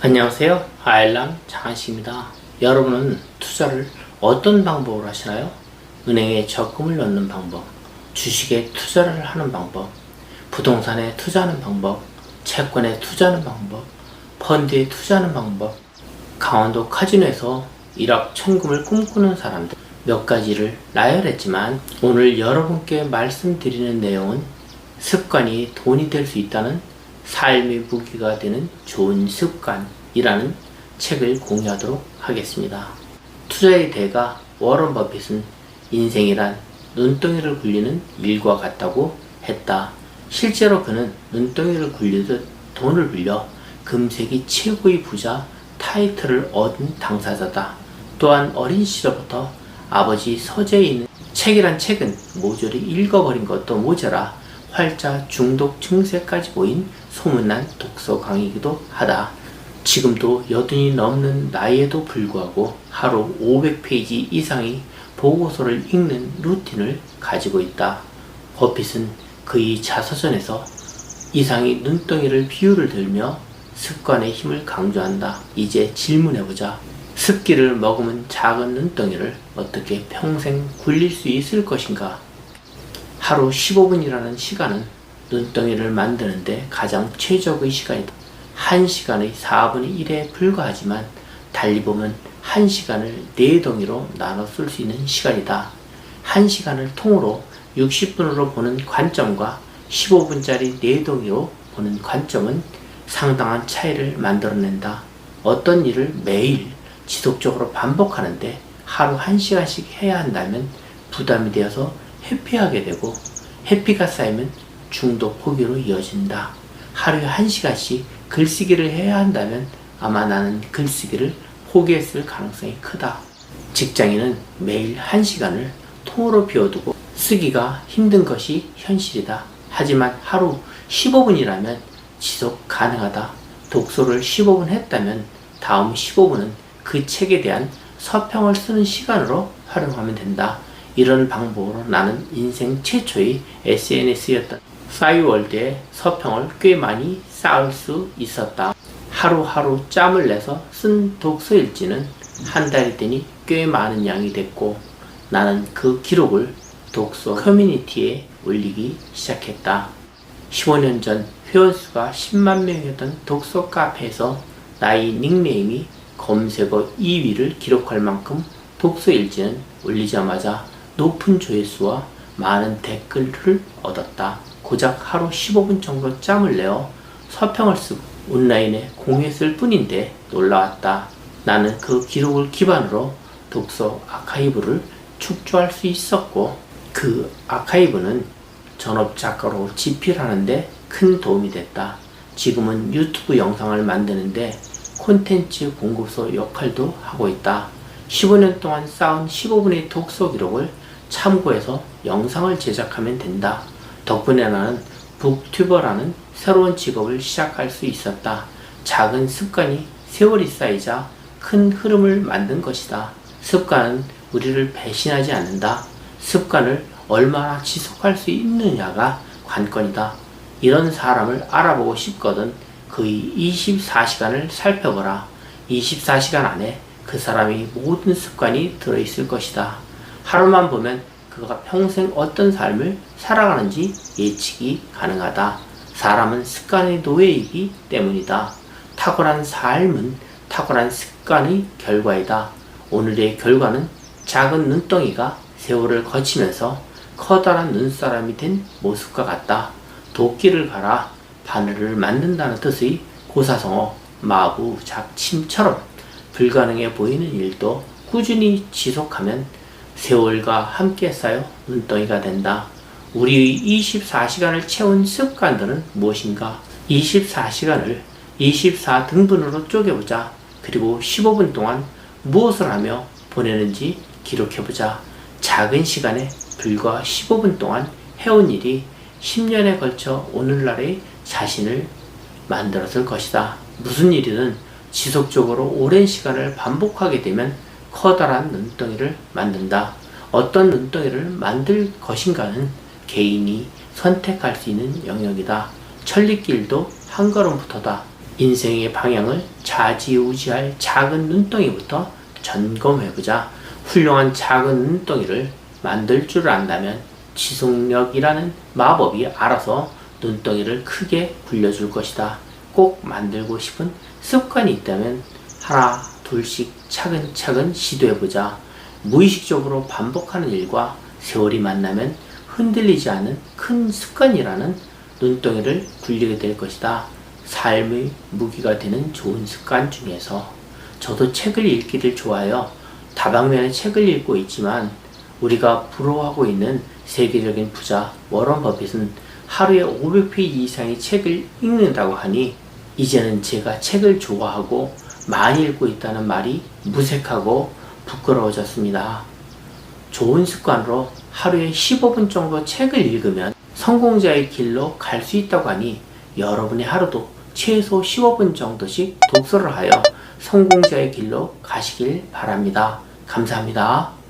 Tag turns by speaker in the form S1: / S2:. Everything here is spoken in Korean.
S1: 안녕하세요. 아일람 장한식입니다. 여러분은 투자를 어떤 방법으로 하시나요? 은행에 적금을 넣는 방법, 주식에 투자를 하는 방법, 부동산에 투자하는 방법, 채권에 투자하는 방법, 펀드에 투자하는 방법, 강원도 카지노에서 1억 천금을 꿈꾸는 사람들 몇 가지를 나열했지만 오늘 여러분께 말씀드리는 내용은 습관이 돈이 될 수 있다는 삶의 무기가 되는 좋은 습관이라는 책을 공유하도록 하겠습니다. 투자의 대가 워런 버핏은 인생이란 눈덩이를 굴리는 일과 같다고 했다. 실제로 그는 눈덩이를 굴리듯 돈을 불려 금세기 최고의 부자 타이틀을 얻은 당사자다. 또한 어린 시절부터 아버지 서재에 있는 책이란 책은 모조리 읽어버린 것도 모자라 활자 중독 증세까지 보인 소문난 독서광이기도 하다. 지금도 80이 넘는 나이에도 불구하고 하루 500페이지 이상의 보고서를 읽는 루틴을 가지고 있다. 버핏은 그의 자서전에서 이상의 눈덩이를 비유를 들며 습관의 힘을 강조한다. 이제 질문해보자. 습기를 머금은 작은 눈덩이를 어떻게 평생 굴릴 수 있을 것인가? 하루 15분이라는 시간은 눈덩이를 만드는데 가장 최적의 시간이다. 1시간의 4분의 1에 불과하지만 달리 보면 1시간을 4덩이로 나눠 쓸 수 있는 시간이다. 1시간을 통으로 60분으로 보는 관점과 15분짜리 4덩이로 보는 관점은 상당한 차이를 만들어낸다. 어떤 일을 매일 지속적으로 반복하는데 하루 1시간씩 해야 한다면 부담이 되어서 회피하게 되고 회피가 쌓이면 중독 포기로 이어진다. 하루에 1시간씩 글쓰기를 해야 한다면 아마 나는 글쓰기를 포기했을 가능성이 크다. 직장인은 매일 1시간을 통으로 비워두고 쓰기가 힘든 것이 현실이다. 하지만 하루 15분이라면 지속 가능하다. 독서를 15분 했다면 다음 15분은 그 책에 대한 서평을 쓰는 시간으로 활용하면 된다. 이런 방법으로 나는 인생 최초의 SNS였던 싸이월드의 서평을 꽤 많이 쌓을 수 있었다. 하루하루 짬을 내서 쓴 독서일지는 한 달이 되니 꽤 많은 양이 됐고 나는 그 기록을 독서 커뮤니티에 올리기 시작했다. 15년 전 회원수가 10만 명이었던 독서 카페에서 나의 닉네임이 검색어 2위를 기록할 만큼 독서일지는 올리자마자 높은 조회수와 많은 댓글을 얻었다. 고작 하루 15분 정도 짬을 내어 서평을 쓰고 온라인에 공유했을 뿐인데 놀라웠다. 나는 그 기록을 기반으로 독서 아카이브를 축조할 수 있었고 그 아카이브는 전업 작가로 집필하는데 큰 도움이 됐다. 지금은 유튜브 영상을 만드는데 콘텐츠 공급소 역할도 하고 있다. 15년 동안 쌓은 15분의 독서 기록을 참고해서 영상을 제작하면 된다. 덕분에 나는 북튜버라는 새로운 직업을 시작할 수 있었다. 작은 습관이 세월이 쌓이자 큰 흐름을 만든 것이다. 습관은 우리를 배신하지 않는다. 습관을 얼마나 지속할 수 있느냐가 관건이다. 이런 사람을 알아보고 싶거든 그의 24시간을 살펴보라. 24시간 안에 그 사람의 모든 습관이 들어있을 것이다. 하루만 보면 그가 평생 어떤 삶을 살아가는지 예측이 가능하다. 사람은 습관의 노예이기 때문이다. 탁월한 삶은 탁월한 습관의 결과이다. 오늘의 결과는 작은 눈덩이가 세월을 거치면서 커다란 눈사람이 된 모습과 같다. 도끼를 갈아 바늘을 만든다는 뜻의 고사성어, 마구, 작침처럼 불가능해 보이는 일도 꾸준히 지속하면 세월과 함께 쌓여 눈덩이가 된다. 우리의 24시간을 채운 습관들은 무엇인가? 24시간을 24등분으로 쪼개보자. 그리고 15분 동안 무엇을 하며 보내는지 기록해보자. 작은 시간에 불과 15분 동안 해온 일이 10년에 걸쳐 오늘날의 자신을 만들었을 것이다. 무슨 일이든 지속적으로 오랜 시간을 반복하게 되면 커다란 눈덩이를 만든다. 어떤 눈덩이를 만들 것인가는 개인이 선택할 수 있는 영역이다. 천리길도 한 걸음부터다. 인생의 방향을 좌지우지할 작은 눈덩이부터 점검해보자. 훌륭한 작은 눈덩이를 만들 줄 안다면 지속력이라는 마법이 알아서 눈덩이를 크게 굴려줄 것이다. 꼭 만들고 싶은 습관이 있다면 하나 둘씩 차근차근 시도해보자. 무의식적으로 반복하는 일과 세월이 만나면 흔들리지 않은 큰 습관이라는 눈덩이를 굴리게 될 것이다. 삶의 무기가 되는 좋은 습관 중에서 저도 책을 읽기를 좋아해요. 다방면의 책을 읽고 있지만 우리가 부러워하고 있는 세계적인 부자 워런 버핏은 하루에 500페이지 이상의 책을 읽는다고 하니 이제는 제가 책을 좋아하고 많이 읽고 있다는 말이 무색하고 부끄러워졌습니다. 좋은 습관으로 하루에 15분 정도 책을 읽으면 성공자의 길로 갈 수 있다고 하니 여러분의 하루도 최소 15분 정도씩 독서를 하여 성공자의 길로 가시길 바랍니다. 감사합니다.